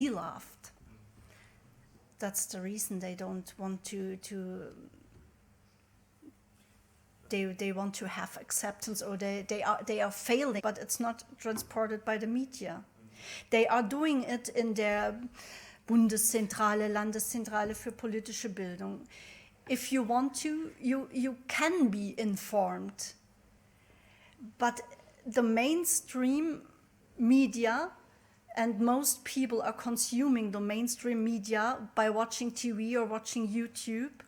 loved. That's the reason they don't want they want to have acceptance, or they are failing, but it's not transported by the media. They are doing it in der Bundeszentrale, Landeszentrale für politische Bildung. If you want to, you can be informed. But the mainstream media, and most people are consuming the mainstream media by watching TV or watching YouTube,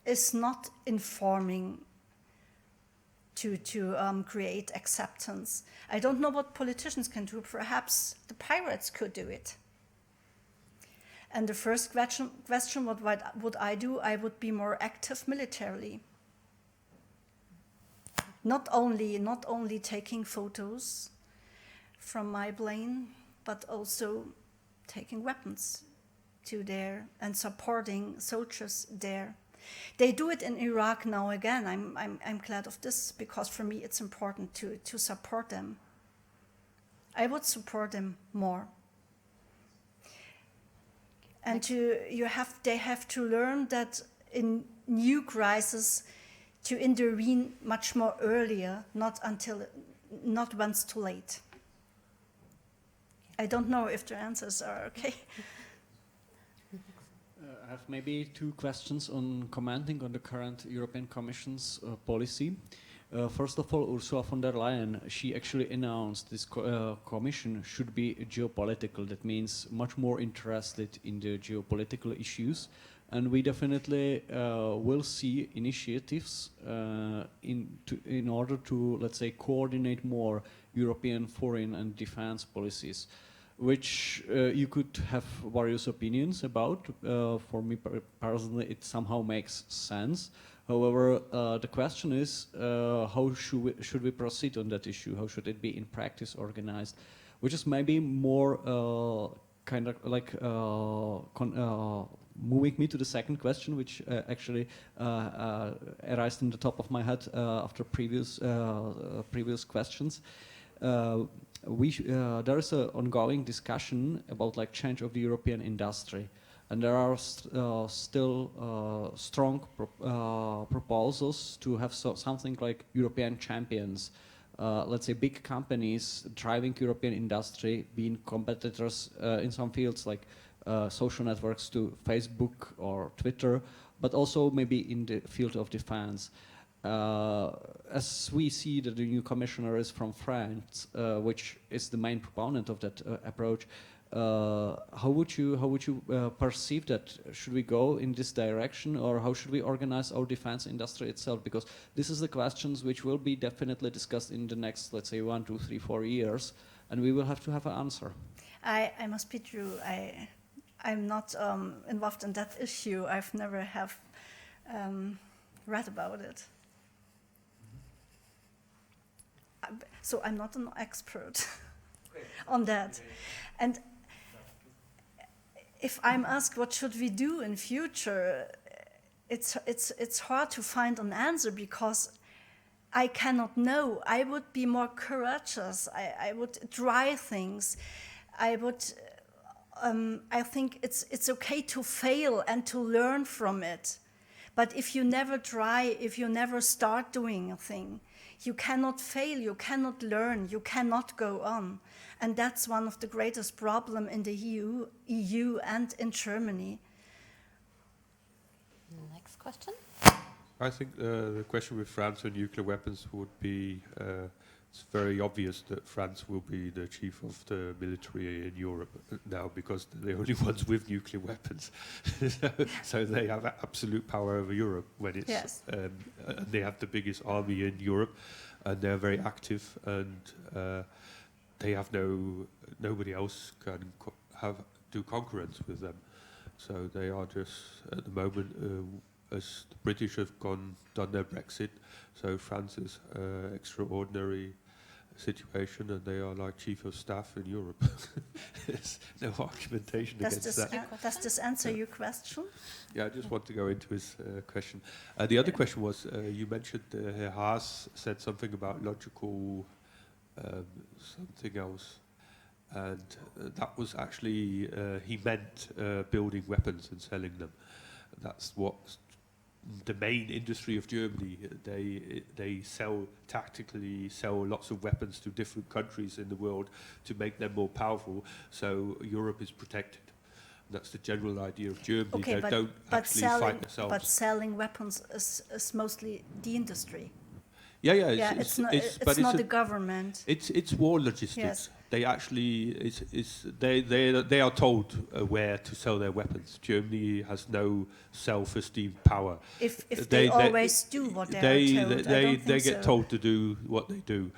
is not informing to create acceptance. I don't know what politicians can do. Perhaps the pirates could do it. And the first question, what would I do? I would be more active militarily. Not only taking photos from my plane, but also taking weapons to there and supporting soldiers there. They do it in Iraq now again. I'm glad of this, because for me it's important to support them. I would support them more. And they have to learn that in new crises to intervene much more earlier, not once too late. I don't know if the answers are okay. I have maybe two questions on commenting on the current European Commission's policy. First of all, Ursula von der Leyen, she actually announced this commission should be geopolitical. That means much more interested in the geopolitical issues. And we definitely will see initiatives in order to, let's say, coordinate more European foreign and defense policies, which you could have various opinions about. For me personally, it somehow makes sense. However, the question is, how should we proceed on that issue? How should it be in practice organized? Which is maybe more kind of like moving me to the second question, which actually arose in the top of my head after previous questions. There is an ongoing discussion about like change of the European industry, and there are still strong proposals to have something like European champions. Let's say big companies driving European industry, being competitors in some fields like social networks to Facebook or Twitter, but also maybe in the field of defense. As we see that the new commissioner is from France, which is the main proponent of that approach, how would you perceive that? Should we go in this direction, or how should we organize our defense industry itself? Because this is the questions which will be definitely discussed in the next, let's say, 1, 2, 3, 4 years, and we will have to have an answer. I must be true. I'm not involved in that issue. I've never have read about it. So I'm not an expert on that. And if I'm asked what should we do in future, it's hard to find an answer, because I cannot know. I would be more courageous. I would try things. I think it's okay to fail and to learn from it. But if you never try, if you never start doing a thing, you cannot fail, you cannot learn, you cannot go on. And that's one of the greatest problems in the EU and in Germany. Next question. I think the question with France and nuclear weapons would be, it's very obvious that France will be the chief of the military in Europe now, because they're the only ones with nuclear weapons. So they have absolute power over Europe when it's, yes. They have the biggest army in Europe, and they're very active, and they have nobody else can do concurrence with them. So they are just, at the moment, as the British have done their Brexit, so France is extraordinary situation, and they are like chief of staff in Europe. There's no argumentation against that. Does this answer your question? Yeah, I just want to go into his question. The other question was, you mentioned Herr Haas said something about logical something else. and that was actually he meant building weapons and selling them. That's what the main industry of Germany. They tactically sell lots of weapons to different countries in the world to make them more powerful. So Europe is protected. That's the general idea of Germany. Okay, They don't actually fight themselves. But selling weapons is mostly the industry. Yeah. It's not the government. It's war logistics. Yes. They actually they are told where to sell their weapons. Germany has no self-esteem power. If they always do what they are told, I don't they think get so. told to do what they do.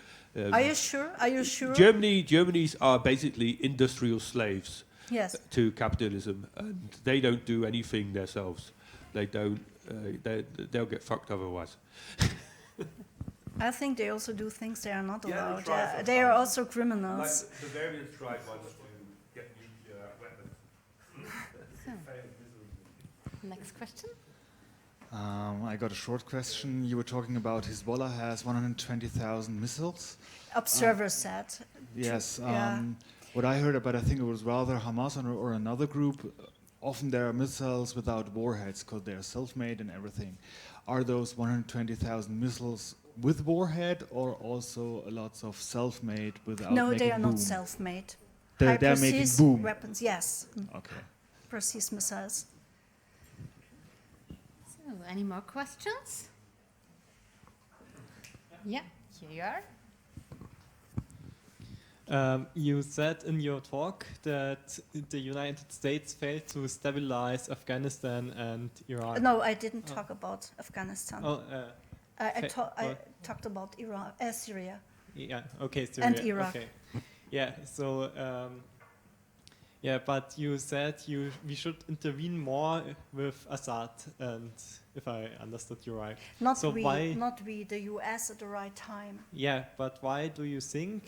Are you sure? Are you sure? Germany's are basically industrial slaves. Yes. To capitalism, and they don't do anything themselves. They don't. They'll get fucked otherwise. I think they also do things they are not Yeah, allowed. they try They are sometimes. also criminals. Like the Bavarians tried once to get nuclear weapons. Next question. I got a short question. You were talking about Hezbollah has 120,000 missiles. Observers said. Yes. Yeah. What I heard about, I think it was rather Hamas or another group. Often there are missiles without warheads because they are self-made and everything. Are those 120,000 missiles with warhead or also lots of self-made without No, making they are boom? not self-made. They're making High-precision boom. weapons, yes. Okay. Precise missiles. So, any more questions? Yeah, here you are. You said in your talk that the United States failed to stabilize Afghanistan and Iran. No, I didn't talk about Afghanistan. Oh, I what? talked about Syria. yeah. Okay. Syria. And Iraq. Okay. Yeah. So, yeah, but you said we should intervene more with Assad, and if I understood you right. Not So why? not we, the US at the right time. Yeah, but why do you think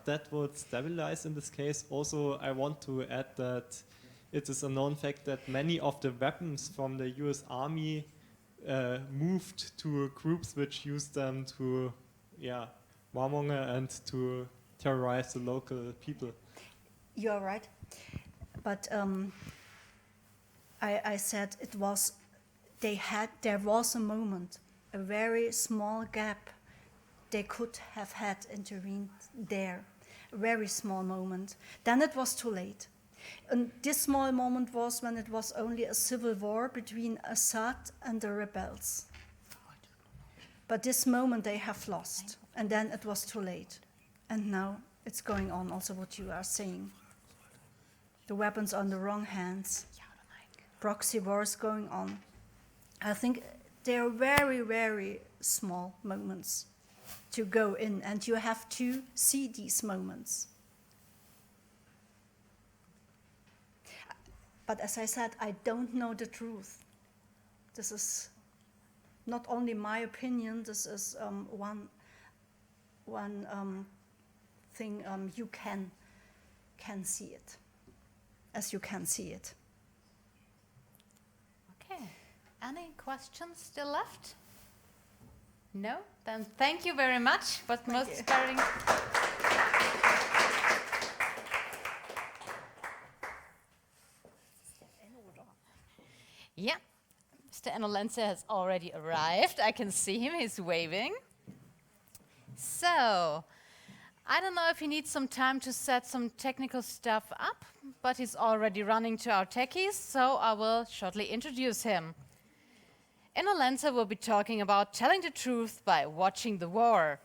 that would stabilize in this case? Also, I want to add that it is a known fact that many of the weapons from the US Army moved to groups which used them to, warmonger and to terrorize the local people. You are right. But I said there was a moment, a very small gap they could have had intervened there, a very small moment. Then it was too late. And this small moment was when it was only a civil war between Assad and the rebels. But this moment they have lost, and then it was too late. And now it's going on, also what you are saying. The weapons are in the wrong hands. Proxy wars going on. I think they are very, very small moments to go in, and you have to see these moments. But as I said, I don't know the truth. This is not only my opinion, this is one thing you can see it, as you can see it. Okay. Any questions still left? No? Then thank you very much. But most you. inspiring. Yeah. Mr. Enno Lenze has already arrived. I can see him. He's waving. So, I don't know if he needs some time to set some technical stuff up, but he's already running to our techies, so I will shortly introduce him. Enno Lenze will be talking about telling the truth by watching the war.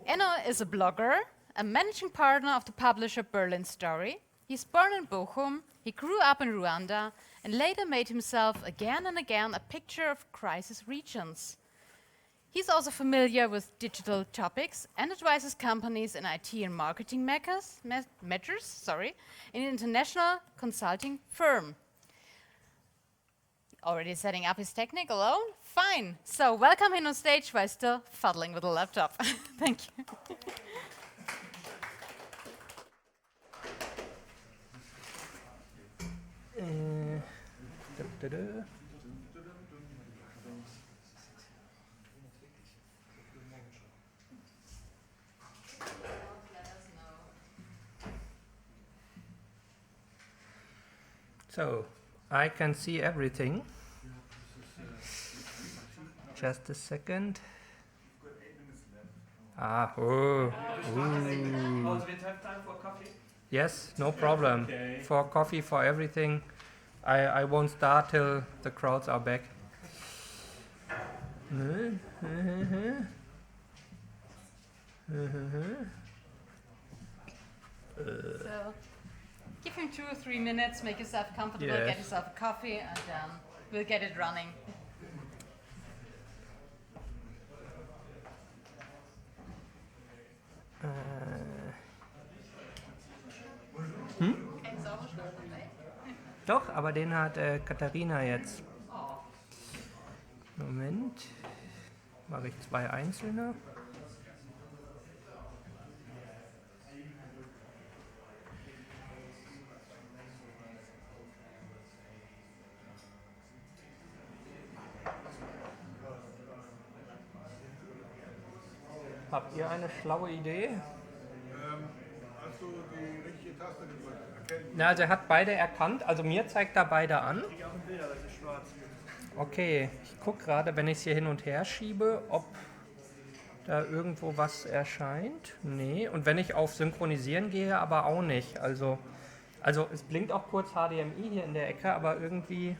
Enno is a blogger, a managing partner of the publisher Berlin Story. He's born in Bochum, he grew up in Rwanda, and later made himself again and again a picture of crisis regions. He's also familiar with digital topics and advises companies in IT and marketing matters, in an international consulting firm. Already setting up his technique alone? Fine. So welcome him on stage while still fuddling with a laptop. Thank you. So, I can see everything. Just a second. Ah, oh. Ooh. Oh, we have time for coffee? Yes, no problem. Okay. For coffee, for everything. I won't start till the crowds are back. So give him 2 or 3 minutes, make yourself comfortable, Yes. get yourself a coffee, and we'll get it running. Kein Sauerstoff, ne? Doch, aber den hat Katharina jetzt. Moment. Mache ich 2 einzelne. Habt ihr eine schlaue Idee? Hast du die richtige Taste gedrückt? Erkennen. Na, also er hat beide erkannt, also mir zeigt er beide an. Ich auf dem Bild, aber es ist schwarz. Okay, ich gucke gerade, wenn ich es hier hin und her schiebe, ob da irgendwo was erscheint. Nee, und wenn ich auf Synchronisieren gehe, aber auch nicht. Also es blinkt auch kurz HDMI hier in der Ecke, aber irgendwie...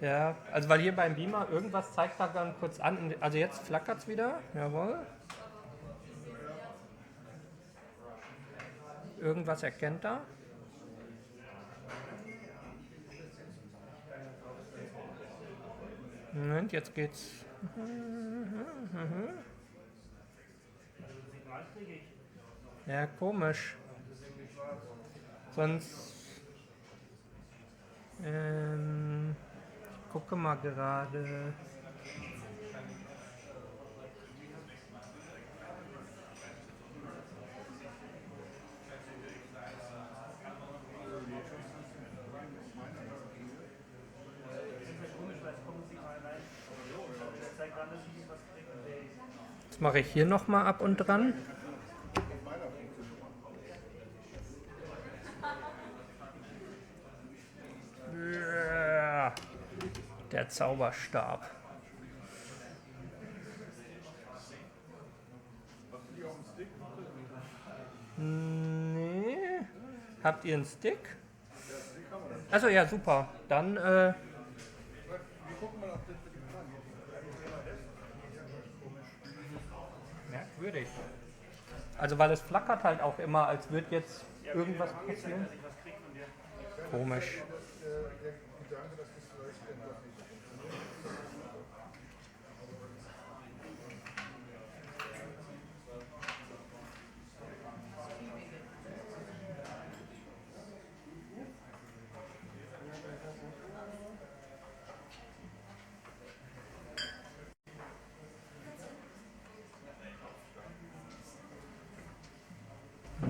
Ja, also weil hier beim Beamer irgendwas zeigt da ganz kurz an. Also jetzt flackert es wieder. Jawohl. Irgendwas erkennt er. Moment, jetzt geht's. Ja, komisch. Sonst. Ich gucke mal gerade. Jetzt mache ich hier nochmal ab und dran. Der Zauberstab. Nee. Habt ihr einen Stick? Also ja, super. Dann merkwürdig. Also weil es flackert halt auch immer, als würde jetzt irgendwas passieren. Komisch.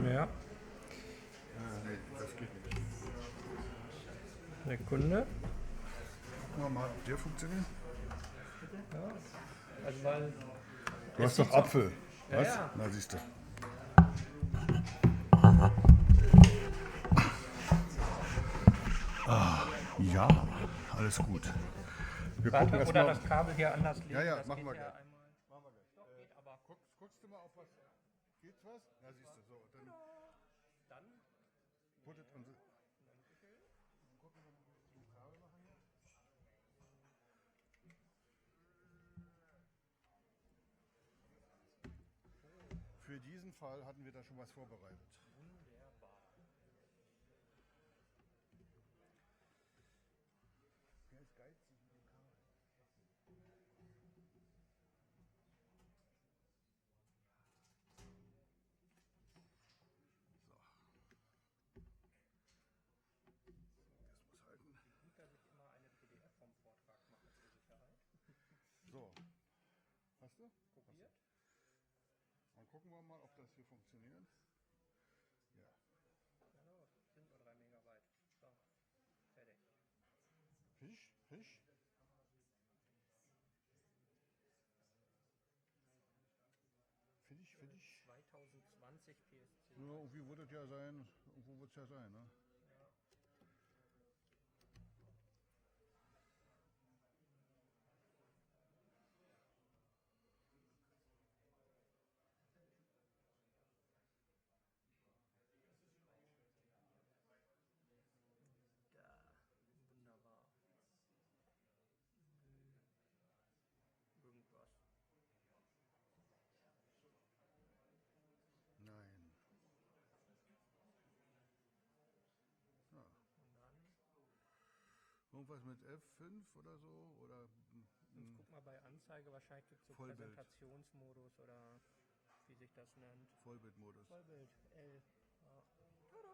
Ja. Nee, das geht nicht. Sekunde. Gucken wir mal, ob der funktioniert. Also weil Du hast doch Apfel. Ja, Was? ja. Na, siehst du. Ja, alles gut. Wir gucken warte, erst oder mal. das Kabel hier anders legen. Ja, ja, das machen geht wir ja gleich. einmal. Doch, geht aber. Guckst du mal, ob was. Geht's was? Na, siehst du. So, dann. Put it on the. Für diesen Fall hatten wir da schon was vorbereitet. Der ist geizig mit dem Kabel. Das muss halten. So. Hast du? Probiert. Dann gucken wir mal, ob das hier funktioniert. Fisch, Fisch. Fisch, Fisch. 2020 PSC. Ja, irgendwie wird es ja sein. Irgendwo wird es ja sein, ne? Da, wunderbar. Irgendwas. Nein. Ja. Und dann, Irgendwas mit F5 oder so? Oder jetzt guck mal bei Anzeige, wahrscheinlich gibt es so Vollbild. Präsentationsmodus oder wie sich das nennt. Vollbildmodus. Vollbild, L. Ja. Tada!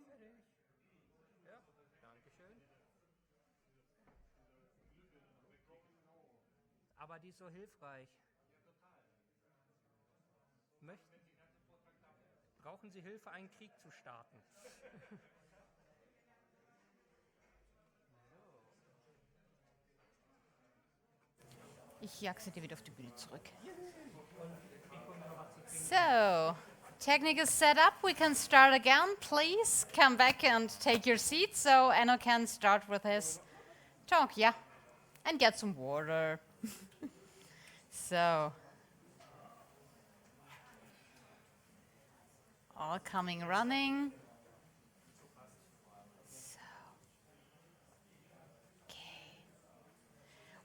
Fertig. Ja, Dankeschön. Aber die ist so hilfreich. Möchten, brauchen Sie Hilfe, einen Krieg zu starten? Ich jag sie dir wieder auf die Bühne zurück. So, technical setup. We can start again. Please come back and take your seat so Enno can start with his talk. Yeah, and get some water. So, all coming running. So, okay.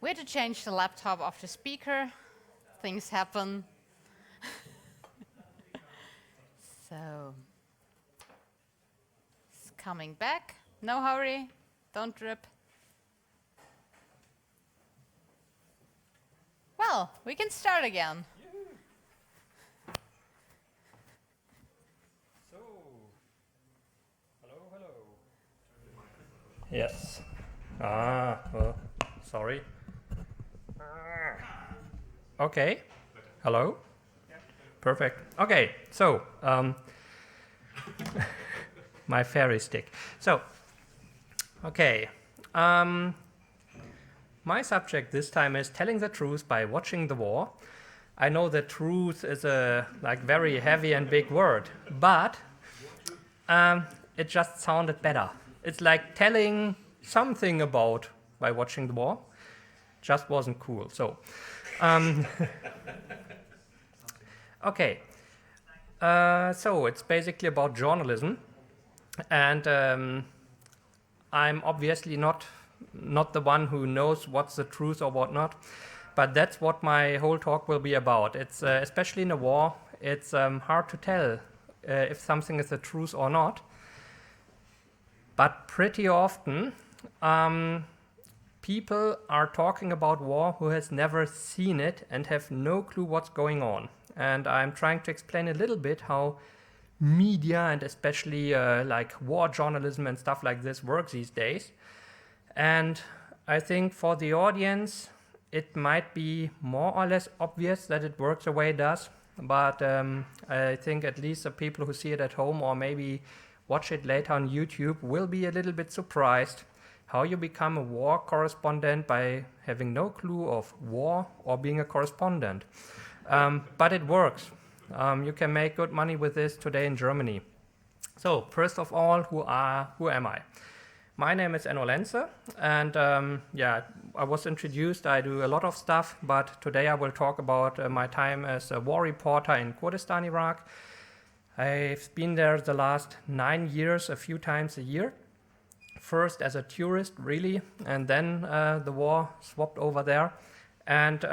We had to change the laptop of the speaker. Things happen. So, it's coming back. No hurry. Don't drip. Well, we can start again. So, hello. Yes. Sorry. Okay. Hello. Perfect. Okay. So, my fairy stick. So, okay. My subject this time is telling the truth by watching the war. I know that truth is a very heavy and big word, but it just sounded better. It's like telling something about by watching the war. Just wasn't cool. So, okay. So it's basically about journalism, and I'm obviously not the one who knows what's the truth or what not, but that's what my whole talk will be about. It's especially in a war, it's hard to tell if something is the truth or not, but pretty often people are talking about war who has never seen it and have no clue what's going on. And I'm trying to explain a little bit how media and especially like war journalism and stuff like this works these days. And I think for the audience, it might be more or less obvious that it works the way it does. But I think at least the people who see it at home or maybe watch it later on YouTube will be a little bit surprised how you become a war correspondent by having no clue of war or being a correspondent. But it works. You can make good money with this today in Germany. So first of all, who am I? My name is Enno Lenze, and I was introduced. I do a lot of stuff, but today I will talk about my time as a war reporter in Kurdistan, Iraq. I've been there the last 9 years, a few times a year. First as a tourist, really, and then the war swapped over there. And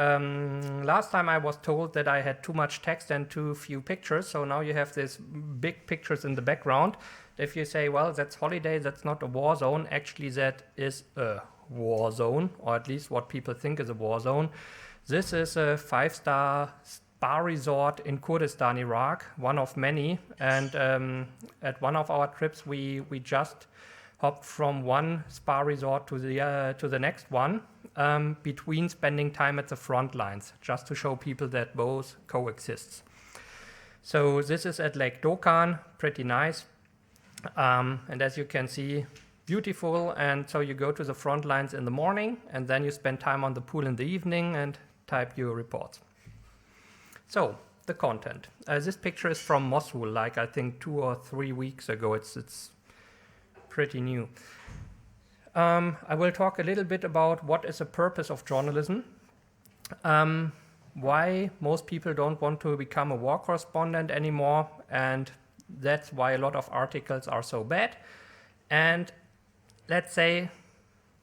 last time I was told that I had too much text and too few pictures, so now you have these big pictures in the background. If you say, well, that's holiday, that's not a war zone, actually that is a war zone, or at least what people think is a war zone. This is a 5-star spa resort in Kurdistan, Iraq, one of many. And at one of our trips, we just hopped from one spa resort to the next one, between spending time at the front lines, just to show people that both coexist. So this is at Lake Dokan, pretty nice. And as you can see, beautiful, and so you go to the front lines in the morning, and then you spend time on the pool in the evening and type your reports. So, the content. This picture is from Mosul, like I think 2 or 3 weeks ago. It's pretty new. I will talk a little bit about what is the purpose of journalism, why most people don't want to become a war correspondent anymore, and that's why a lot of articles are so bad. And let's say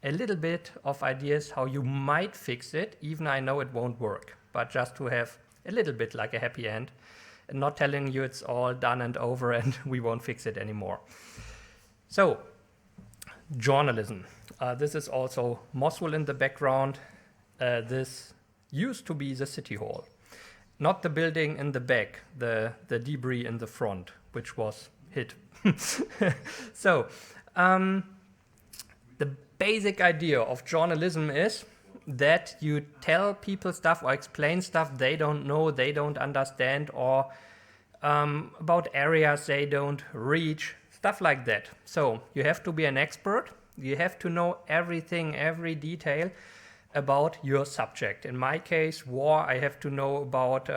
a little bit of ideas how you might fix it, even I know it won't work, but just to have a little bit like a happy end and not telling you it's all done and over and we won't fix it anymore. So, journalism. This is also Mosul in the background. This used to be the city hall, not the building in the back, the debris in the front, which was hit. So, the basic idea of journalism is that you tell people stuff or explain stuff they don't know, they don't understand, or about areas they don't reach, stuff like that. So you have to be an expert. You have to know everything, every detail about your subject. In my case, war, I have to know about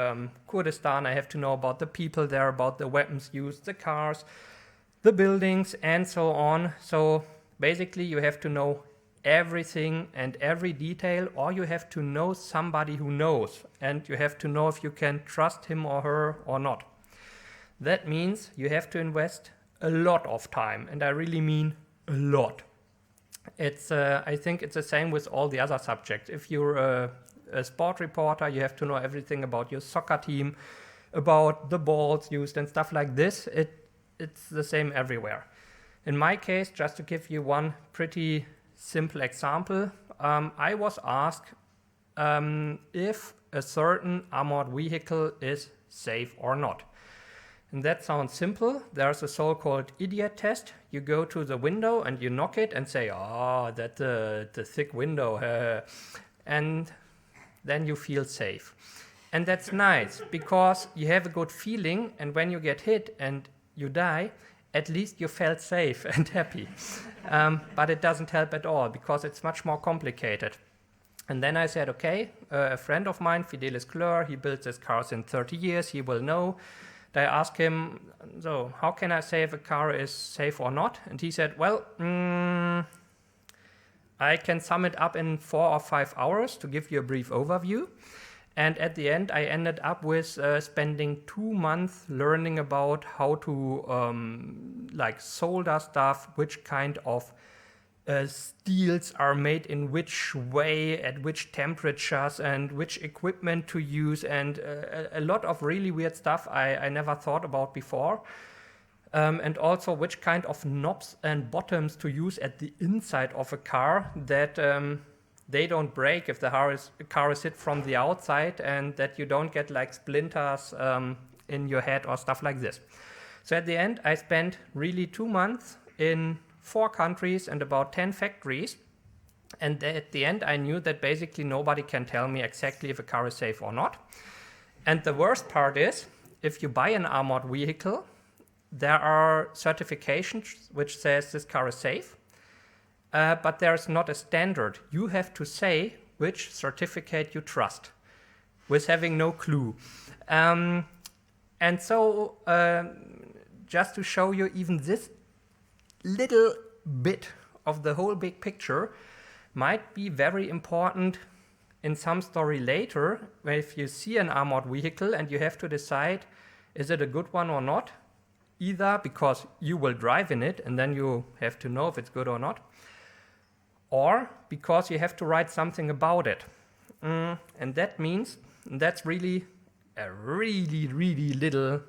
Kurdistan, I have to know about the people there, about the weapons used, the cars, the buildings, and so on. So basically you have to know everything and every detail, or you have to know somebody who knows, and you have to know if you can trust him or her or not. That means you have to invest a lot of time, and I really mean a lot. It's I think it's the same with all the other subjects. If you're a sport reporter, you have to know everything about your soccer team, about the balls used and stuff like this. It's the same everywhere. In my case, just to give you one pretty simple example, I was asked if a certain armored vehicle is safe or not. And that sounds simple. There's a so-called idiot test. You go to the window and you knock it and say, oh, that's the thick window. And then you feel safe. And that's nice because you have a good feeling, and when you get hit and you die, at least you felt safe and happy. But it doesn't help at all because it's much more complicated. And then I said, okay, a friend of mine, Fidelis Kleur, he built his cars in 30 years, he will know. I asked him, so how can I say if a car is safe or not? And he said, well, I can sum it up in 4 or 5 hours to give you a brief overview. And at the end, I ended up with spending 2 months learning about how to like solder stuff, which kind of steels are made in which way, at which temperatures, and which equipment to use, and a lot of really weird stuff I never thought about before. And also which kind of knobs and bottoms to use at the inside of a car that they don't break if the car is hit from the outside, and that you don't get like splinters in your head or stuff like this. So at the end, I spent really 2 months in 4 countries and about 10 factories. And at the end, I knew that basically nobody can tell me exactly if a car is safe or not. And the worst part is, if you buy an armored vehicle, there are certifications which says this car is safe, but there's not a standard. You have to say which certificate you trust, with having no clue. And so, just to show you even this little bit of the whole big picture might be very important in some story later, where if you see an armored vehicle and you have to decide, is it a good one or not? Either because you will drive in it and then you have to know if it's good or not, or because you have to write something about it. And that means that's really a really, really little